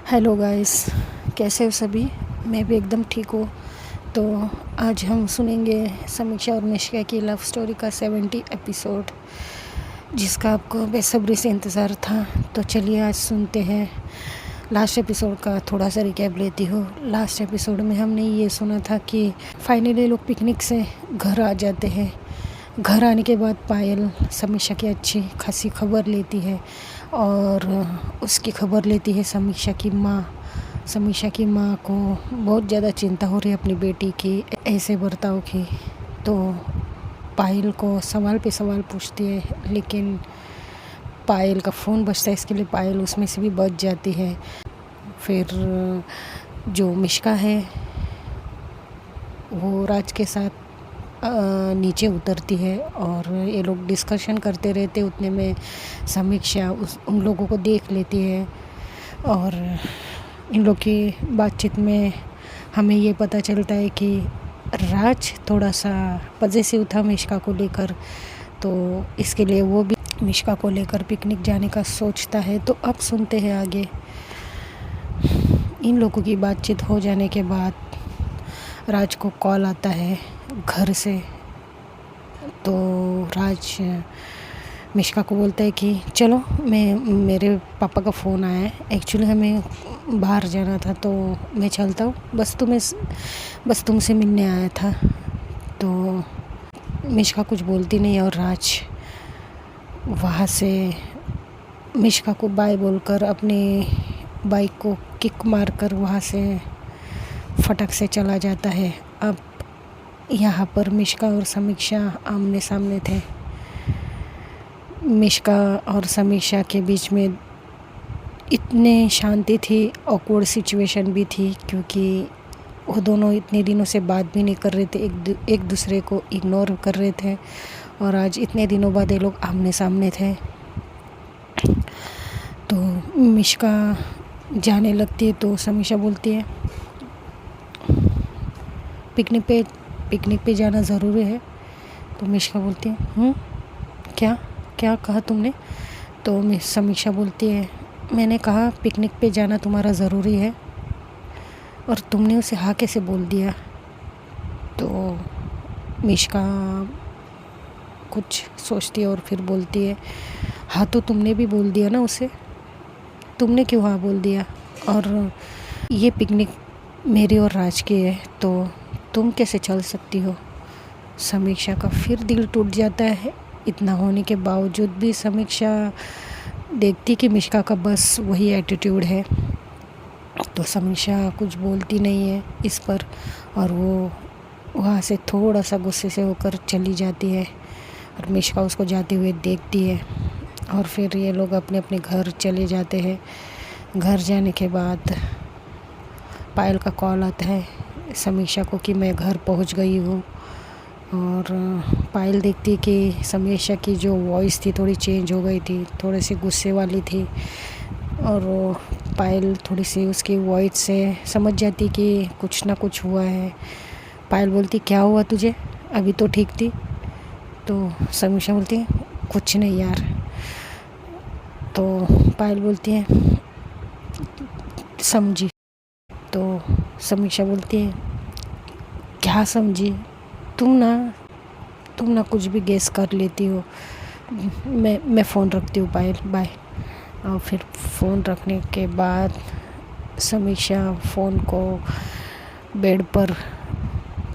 Hello guys, कैसे हो सभी। मैं भी एकदम ठीक हूँ। तो आज हम सुनेंगे समीक्षा और मिश्का की लव स्टोरी का 70 एपिसोड, जिसका आपको बेसब्री से इंतज़ार था। तो चलिए आज सुनते हैं। लास्ट एपिसोड का थोड़ा सा रिकैप लेती हूँ। लास्ट एपिसोड में हमने ये सुना था कि फाइनली लोग पिकनिक से घर आ जाते हैं। घर आने के बाद पायल समीक्षा की अच्छी खासी खबर लेती है और उसकी खबर लेती है समीक्षा की माँ। समीक्षा की माँ को बहुत ज़्यादा चिंता हो रही है अपनी बेटी की ऐसे बर्ताव की। तो पायल को सवाल पे सवाल पूछती है, लेकिन पायल का फ़ोन बजता है, इसके लिए पायल उसमें से भी बच जाती है। फिर जो मिश्का है वो राज के साथ नीचे उतरती है और ये लोग डिस्कशन करते रहते। उतने में समीक्षा उन लोगों को देख लेती है और इन लोग की बातचीत में हमें ये पता चलता है कि राज थोड़ा सा पॉजेसिव था मिश्का को लेकर। तो इसके लिए वो भी मिश्का को लेकर पिकनिक जाने का सोचता है। तो अब सुनते हैं आगे। इन लोगों की बातचीत हो जाने के बाद राज को कॉल आता है घर से। तो राज मिश्का को बोलता है कि चलो, मेरे पापा का फ़ोन आया है, एक्चुअली हमें बाहर जाना था तो मैं चलता हूँ, बस तुमसे मिलने आया था। तो मिश्का कुछ बोलती नहीं और राज वहाँ से मिश्का को बाय बोलकर अपनी बाइक को किक मारकर वहाँ से फटक से चला जाता है। अब यहाँ पर मिश्का और समीक्षा आमने सामने थे। मिश्का और समीक्षा के बीच में इतने शांति थी, ऑकवर्ड सिचुएशन भी थी, क्योंकि वो दोनों इतने दिनों से बात भी नहीं कर रहे थे, एक दूसरे को इग्नोर कर रहे थे। और आज इतने दिनों बाद ये लोग आमने सामने थे। तो मिश्का जाने लगती है तो समीक्षा बोलती है पिकनिक पे जाना ज़रूरी है। तो मिश्का बोलती है क्या क्या कहा तुमने। तो समीक्षा बोलती है मैंने कहा पिकनिक पे जाना तुम्हारा ज़रूरी है, और तुमने उसे हाँ कैसे बोल दिया। तो मिश्का कुछ सोचती है और फिर बोलती है हाँ तो तुमने भी बोल दिया ना उसे, तुमने क्यों हाँ बोल दिया। और ये पिकनिक मेरी और राज की है तो तुम कैसे चल सकती हो। समीक्षा का फिर दिल टूट जाता है। इतना होने के बावजूद भी समीक्षा देखती कि मिश्का का बस वही एटीट्यूड है, तो समीक्षा कुछ बोलती नहीं है इस पर, और वो वहाँ से थोड़ा सा गुस्से से होकर चली जाती है और मिश्का उसको जाते हुए देखती है। और फिर ये लोग अपने अपने घर चले जाते हैं। घर जाने के बाद पायल का कॉल आता है समीक्षा को कि मैं घर पहुँच गई हूँ। और पायल देखती कि समीक्षा की जो वॉइस थी थोड़ी चेंज हो गई थी, थोड़ी सी गुस्से वाली थी। और पायल थोड़ी सी उसकी वॉइस से समझ जाती कि कुछ ना कुछ हुआ है। पायल बोलती क्या हुआ तुझे, अभी तो ठीक थी। तो समीक्षा बोलती है कुछ नहीं यार। तो पायल बोलती है समझी। तो समीक्षा बोलती है क्या समझी, तुम ना कुछ भी गेस कर लेती हो। मैं फ़ोन रखती हूँ पायल, बाय। और फिर फ़ोन रखने के बाद समीक्षा फ़ोन को बेड पर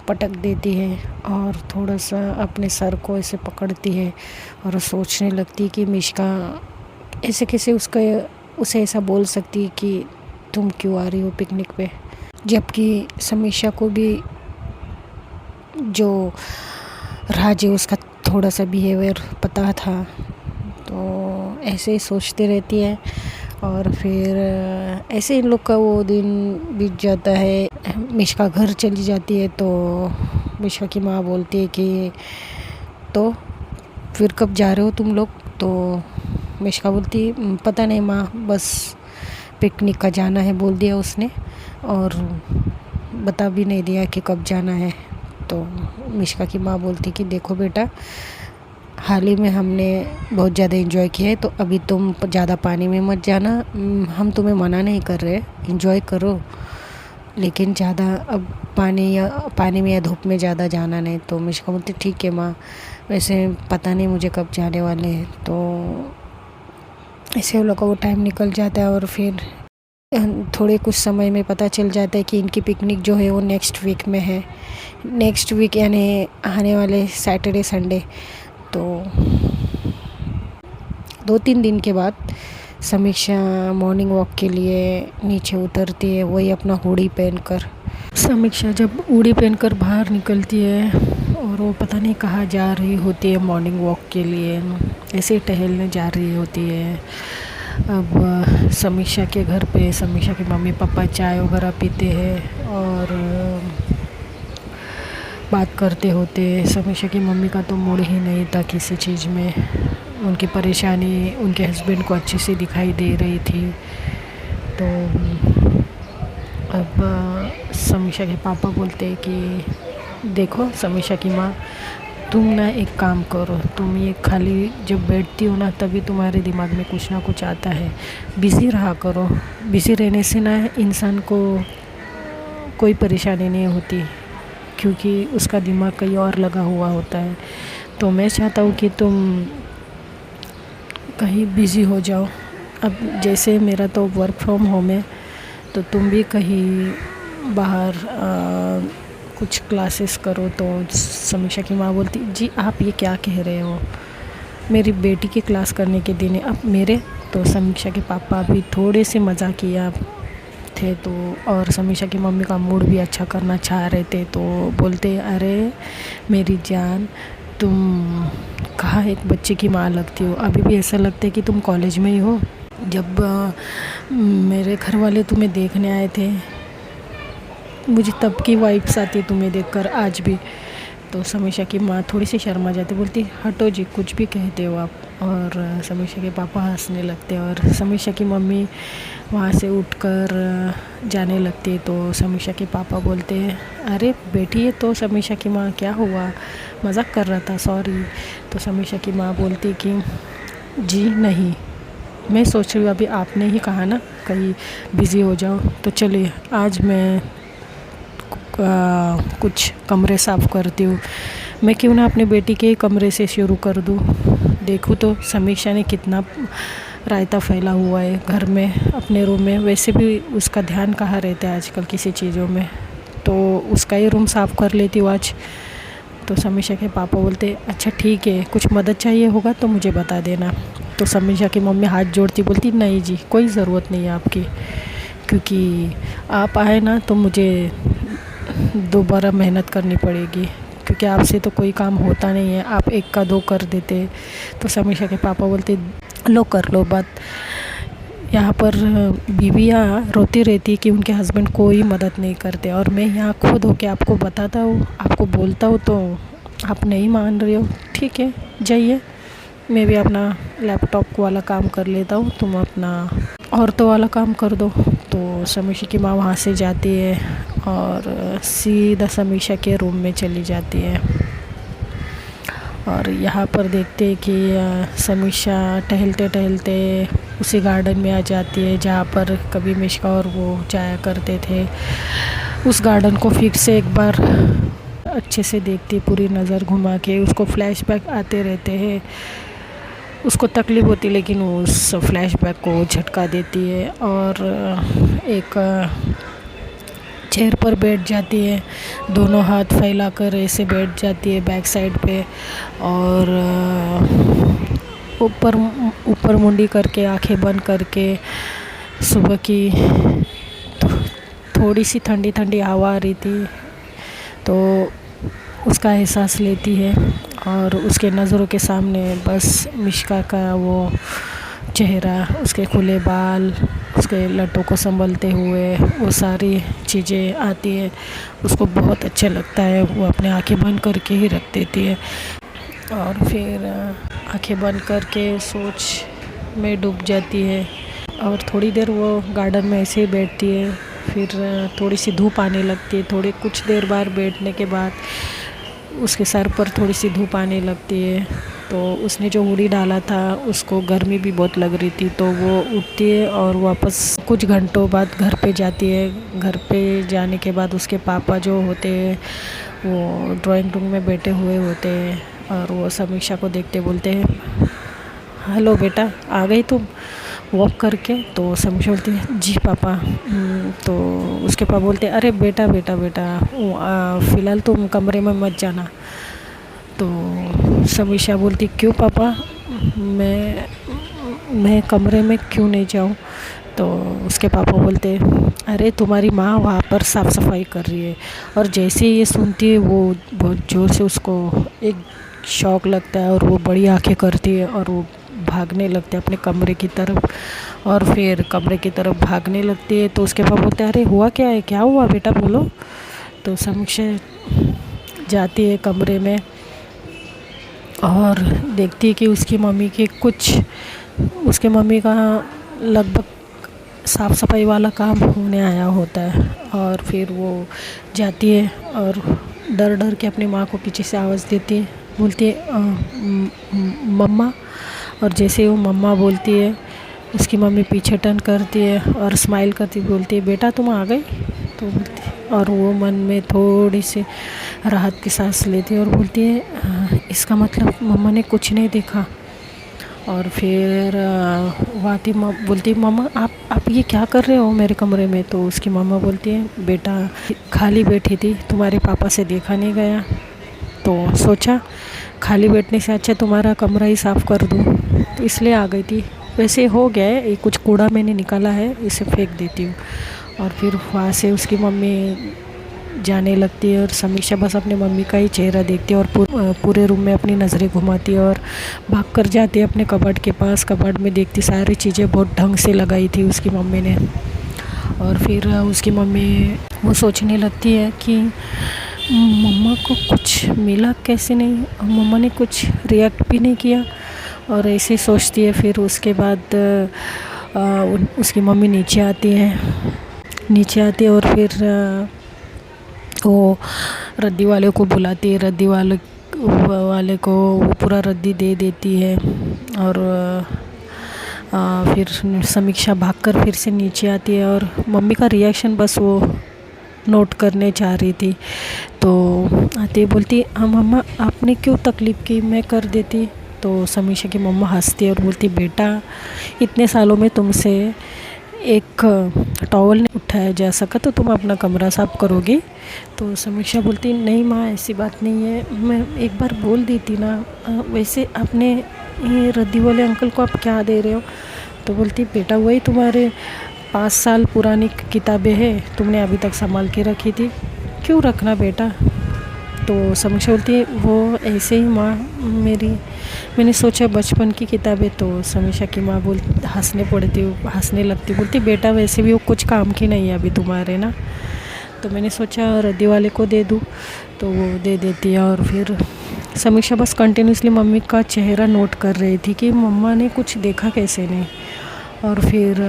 पटक देती है और थोड़ा सा अपने सर को ऐसे पकड़ती है और सोचने लगती है कि मिश्का ऐसे कैसे उसे ऐसा बोल सकती है कि तुम क्यों आ रही हो पिकनिक पे, जबकि समीक्षा को भी जो राज है उसका थोड़ा सा बिहेवियर पता था। तो ऐसे ही सोचती रहती है और फिर ऐसे इन लोग का वो दिन बीत जाता है। मिश्का घर चली जाती है तो मिश्का की माँ बोलती है कि तो फिर कब जा रहे हो तुम लोग। तो मिश्का बोलती पता नहीं माँ, बस पिकनिक का जाना है बोल दिया उसने, और बता भी नहीं दिया कि कब जाना है। तो मिश्का की माँ बोलती कि देखो बेटा, हाल ही में हमने बहुत ज़्यादा एंजॉय किया है, तो अभी तुम ज़्यादा पानी में मत जाना। हम तुम्हें मना नहीं कर रहे, एंजॉय करो, लेकिन ज़्यादा अब पानी में या धूप में ज़्यादा जाना नहीं। तो मिश्का बोलती ठीक है माँ, वैसे पता नहीं मुझे कब जाने वाले हैं। तो ऐसे उन लोगों को वो टाइम निकल जाता है और फिर थोड़े कुछ समय में पता चल जाता है कि इनकी पिकनिक जो है वो नेक्स्ट वीक में है। नेक्स्ट वीक यानी आने वाले सैटरडे संडे। तो 2-3 दिन के बाद समीक्षा मॉर्निंग वॉक के लिए नीचे उतरती है, वही अपना हुडी पहनकर। समीक्षा जब हुडी पहनकर बाहर निकलती है और वो पता नहीं कहाँ जा रही होती है मॉर्निंग वॉक के लिए, ऐसे ही टहलने जा रही होती है। अब समीक्षा के घर पे समीक्षा के मम्मी पापा चाय वगैरह पीते हैं और बात करते होते। समीक्षा की मम्मी का तो मूड ही नहीं था किसी चीज़ में, उनकी परेशानी उनके हस्बैंड को अच्छे से दिखाई दे रही थी। तो अब समीक्षा के पापा बोलते हैं कि देखो समीक्षा की माँ, तुम ना एक काम करो, तुम ये खाली जब बैठती हो ना तभी तुम्हारे दिमाग में कुछ ना कुछ आता है, बिज़ी रहा करो। बिज़ी रहने से ना इंसान को कोई परेशानी नहीं होती, क्योंकि उसका दिमाग कहीं और लगा हुआ होता है। तो मैं चाहता हूँ कि तुम कहीं बिज़ी हो जाओ। अब जैसे मेरा तो वर्क फ्रॉम होम है, तो तुम भी कहीं बाहर कुछ क्लासेस करो। तो समीक्षा की माँ बोलती जी आप ये क्या कह रहे हो, मेरी बेटी की क्लास करने के दिन है अब मेरे। तो समीक्षा के पापा भी थोड़े से मजाकिया थे, तो और समीक्षा की मम्मी का मूड भी अच्छा करना चाह रहे थे। तो बोलते अरे मेरी जान, तुम कहाँ एक बच्चे की माँ लगती हो, अभी भी ऐसा लगता है कि तुम कॉलेज में ही हो। जब मेरे घर वाले तुम्हें देखने आए थे, मुझे तब की वाइब्स आती तुम्हें देखकर आज भी। तो समीक्षा की माँ थोड़ी सी शर्मा जाती, बोलती हटो जी कुछ भी कहते हो आप। और समीक्षा के पापा हंसने लगते और समीक्षा की मम्मी वहाँ से उठकर जाने लगती है। तो समीक्षा के पापा बोलते हैं अरे बेटी है तो समीक्षा की माँ क्या हुआ, मजाक कर रहा था, सॉरी। तो समीक्षा की माँ बोलती कि जी नहीं, मैं सोच रही हूँ अभी आपने ही कहा ना कहीं बिज़ी हो जाओ, तो चलिए आज मैं कुछ कमरे साफ़ करती हूँ। मैं क्यों ना अपने बेटी के कमरे से शुरू कर दूँ। देखूँ तो समीक्षा ने कितना रायता फैला हुआ है घर में अपने रूम में, वैसे भी उसका ध्यान कहाँ रहता है आजकल किसी चीज़ों में, तो उसका ही रूम साफ़ कर लेती हूँ आज। तो समीक्षा के पापा बोलते अच्छा ठीक है, कुछ मदद चाहिए होगा तो मुझे बता देना। तो समीक्षा की मम्मी हाथ जोड़ती बोलती नहीं जी कोई ज़रूरत नहीं है आपकी, क्योंकि आप आए ना तो मुझे दोबारा मेहनत करनी पड़ेगी, क्योंकि आपसे तो कोई काम होता नहीं है, आप एक का दो कर देते। तो समीक्षा के पापा बोलते लो कर लो बात। यहाँ पर बीवियाँ रोती रहती कि उनके हस्बैंड कोई मदद नहीं करते, और मैं यहाँ खुद होके आपको बताता हूँ, आपको बोलता हूँ तो आप नहीं मान रहे हो। ठीक है जाइए, मैं भी अपना लैपटॉप वाला काम कर लेता हूँ, तुम अपना औरतों वाला काम कर दो। तो समीक्षा की माँ वहाँ से जाती है और सीधा समीक्षा के रूम में चली जाती है। और यहाँ पर देखते हैं कि समीक्षा टहलते टहलते उसी गार्डन में आ जाती है जहाँ पर कभी मिश्का और वो जाया करते थे। उस गार्डन को फिर से एक बार अच्छे से देखती, पूरी नज़र घुमा के। उसको फ्लैशबैक आते रहते हैं, उसको तकलीफ़ होती, लेकिन वो उस फ्लैशबैक को झटका देती है और एक चेयर पर बैठ जाती है, दोनों हाथ फैलाकर ऐसे बैठ जाती है बैक साइड पे, और ऊपर मुंडी करके आंखें बंद करके सुबह की थोड़ी सी ठंडी ठंडी हवा आ रही थी तो उसका एहसास लेती है। और उसके नज़रों के सामने बस मिश्का का वो चेहरा, उसके खुले बाल, उसके लट्टों को संभलते हुए वो सारी चीज़ें आती है। उसको बहुत अच्छा लगता है, वो अपने आंखें बंद करके ही रख देती है और फिर आंखें बंद करके सोच में डूब जाती है। और थोड़ी देर वो गार्डन में ऐसे ही बैठती है, फिर थोड़ी सी धूप आने लगती है। कुछ देर बाद बैठने के बाद उसके सर पर थोड़ी सी धूप आने लगती है तो उसने जो उड़ी डाला था उसको गर्मी भी बहुत लग रही थी, तो वो उठती है और वापस कुछ घंटों बाद घर पे जाती है। घर पे जाने के बाद उसके पापा जो होते हैं वो ड्राइंग रूम में बैठे हुए होते हैं और वो समीक्षा को देखते बोलते हैं, हेलो बेटा, आ गई तुम वॉक करके? तो समीक्षा बोलती है, जी पापा। तो उसके पापा बोलते हैं, अरे बेटा बेटा बेटा, फ़िलहाल तुम कमरे में मत जाना। तो समीक्षा बोलती, क्यों पापा, मैं कमरे में क्यों नहीं जाऊँ? तो उसके पापा बोलते, अरे तुम्हारी माँ वहाँ पर साफ़ सफाई कर रही है। और जैसे ही ये सुनती है वो बहुत ज़ोर से उसको एक शौक़ लगता है और वो बड़ी आंखें करती है और वो भागने लगते हैं अपने कमरे की तरफ। और फिर कमरे की तरफ भागने लगती है तो उसके पापा बोलते हैं, अरे हुआ क्या है, क्या हुआ बेटा, बोलो। तो समीक्षा जाती है कमरे में और देखती है कि उसकी मम्मी का लगभग साफ़ सफाई वाला काम होने आया होता है। और फिर वो जाती है और डर डर के अपनी माँ को पीछे से आवाज़ देती है, बोलती है, मम्मा। और जैसे वो मम्मा बोलती है उसकी मम्मी पीछे टर्न करती है और स्माइल करती बोलती है, बेटा तुम आ गई? तो बोलती है, और वो मन में थोड़ी सी राहत की सांस लेती है और बोलती है, इसका मतलब मम्मा ने कुछ नहीं देखा। और फिर वाती बोलती है, मम्मा आप ये क्या कर रहे हो मेरे कमरे में? तो उसकी मम्मा बोलती है, बेटा खाली बैठी थी, तुम्हारे पापा से देखा नहीं गया तो सोचा खाली बैठने से अच्छा तुम्हारा कमरा ही साफ़ कर दूँ, तो इसलिए आ गई थी। वैसे हो गया है, ये कुछ कूड़ा मैंने निकाला है, इसे फेंक देती हूँ। और फिर वहाँ से उसकी मम्मी जाने लगती है और समीक्षा बस अपने मम्मी का ही चेहरा देखती है और पूरे रूम में अपनी नज़रें घुमाती है और भाग कर जाती है अपने कबर्ड के पास। कबर्ड में देखती सारी चीज़ें बहुत ढंग से लगाई थी उसकी मम्मी ने। और फिर उसकी मम्मी वो सोचने लगती है कि मम्मा को कुछ मिला कैसे नहीं, मम्मा ने कुछ रिएक्ट भी नहीं किया। और ऐसे सोचती है। फिर उसके बाद उसकी मम्मी नीचे आती है और फिर वो रद्दी वाले को बुलाती है। रद्दी वाले को वो पूरा रद्दी दे देती है। और फिर समीक्षा भागकर फिर से नीचे आती है और मम्मी का रिएक्शन बस वो नोट करने चाह रही थी। तो आती बोलती, हाँ मम्मा आपने क्यों तकलीफ़ की, मैं कर देती। तो समीक्षा की मम्मा हंसती है और बोलती, बेटा इतने सालों में तुमसे एक टॉवल नहीं उठाया जा सका तो तुम अपना कमरा साफ़ करोगी? तो समीक्षा बोलती, नहीं माँ ऐसी बात नहीं है, मैं एक बार बोल दी थी ना। वैसे अपने ये रद्दी वाले अंकल को आप क्या दे रहे हो? तो बोलती, बेटा वही तुम्हारे 5 साल पुरानी किताबें हैं, तुमने अभी तक संभाल के रखी थी, क्यों रखना बेटा? तो समीक्षा बोलती है, वो ऐसे ही माँ मैंने सोचा बचपन की किताबें। तो समीक्षा की माँ हंसने लगती, बोलती, बेटा वैसे भी वो कुछ काम की नहीं है अभी तुम्हारे ना, तो मैंने सोचा रद्दी वाले को दे दूँ, तो वो दे देती है। और फिर समीक्षा बस कंटिन्यूसली मम्मी का चेहरा नोट कर रही थी कि मम्मा ने कुछ देखा कैसे नहीं। और फिर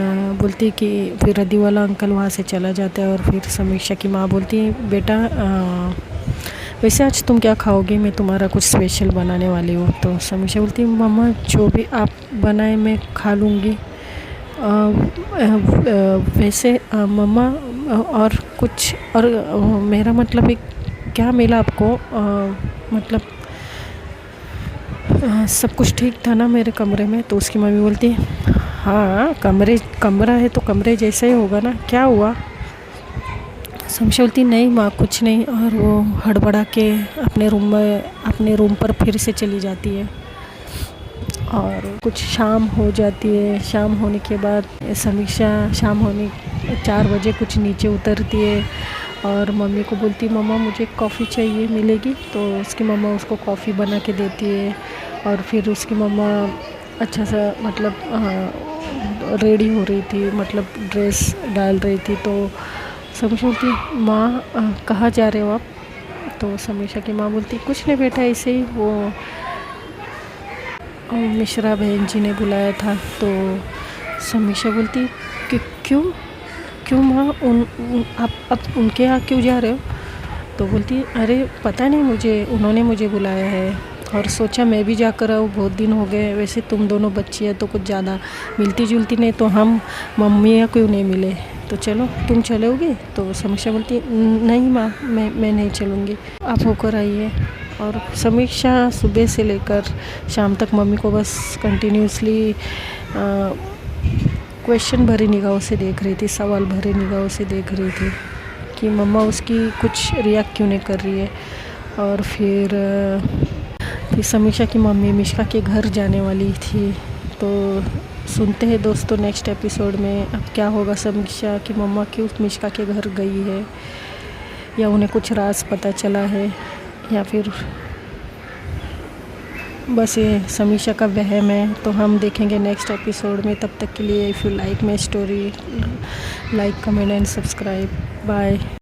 बोलती कि फिर रद्दी वाला अंकल वहाँ से चला जाता है। और फिर समीक्षा की माँ बोलती, बेटा वैसे आज तुम क्या खाओगे, मैं तुम्हारा कुछ स्पेशल बनाने वाली हूँ। तो समीक्षा बोलती, मम्मा जो भी आप बनाए मैं खा लूँगी। वैसे मम्मा और कुछ और मेरा मतलब क्या मिला आपको, मतलब सब कुछ ठीक था ना मेरे कमरे में? तो उसकी मम्मी बोलती, हाँ कमरा है तो कमरे जैसा ही होगा ना, क्या हुआ? समीक्षा बोलती, नहीं माँ कुछ नहीं। और वो हड़बड़ा के अपने रूम पर फिर से चली जाती है। और कुछ शाम हो जाती है। शाम होने के बाद समीक्षा शाम होने 4 बजे कुछ नीचे उतरती है और मम्मी को बोलती, मम्मा मुझे कॉफ़ी चाहिए, मिलेगी? तो उसकी मम्मा उसको कॉफ़ी बना के देती है। और फिर उसकी मम्मा अच्छा सा मतलब रेडी हो रही थी, मतलब ड्रेस डाल रही थी। तो समीक्षा बोलती, माँ कहाँ जा रहे हो आप? तो समीक्षा की माँ बोलती, कुछ नहीं बेटा ऐसे ही, वो मिश्रा बहन जी ने बुलाया था। तो समीक्षा बोलती कि क्यों माँ आप उनके यहाँ क्यों जा रहे हो? तो बोलती, अरे पता नहीं मुझे, उन्होंने मुझे बुलाया है। और सोचा मैं भी जाकर आऊँ, बहुत दिन हो गए। वैसे तुम दोनों बच्ची है तो कुछ ज़्यादा मिलती जुलती नहीं, तो हम मम्मी क्यों नहीं मिले, तो चलो तुम चलोगे। तो समीक्षा बोलती है नहीं माँ, मैं नहीं चलूँगी, आप होकर आइए। और समीक्षा सुबह से लेकर शाम तक मम्मी को बस कंटिन्यूसली क्वेश्चन भरी निगाहों से देख रही थी, सवाल भरे निगाहों से देख रही थी कि मम्मा उसकी कुछ रिएक्ट क्यों नहीं कर रही है। और फिर समीक्षा की मम्मी मिश्का के घर जाने वाली थी। तो सुनते हैं दोस्तों नेक्स्ट एपिसोड में अब क्या होगा, समीक्षा की मम्मा क्यों मिश्का के घर गई है, या उन्हें कुछ राज पता चला है, या फिर बस ये समीक्षा का वहम है। तो हम देखेंगे नेक्स्ट एपिसोड में। तब तक के लिए if you like my story, like comment and subscribe. Bye.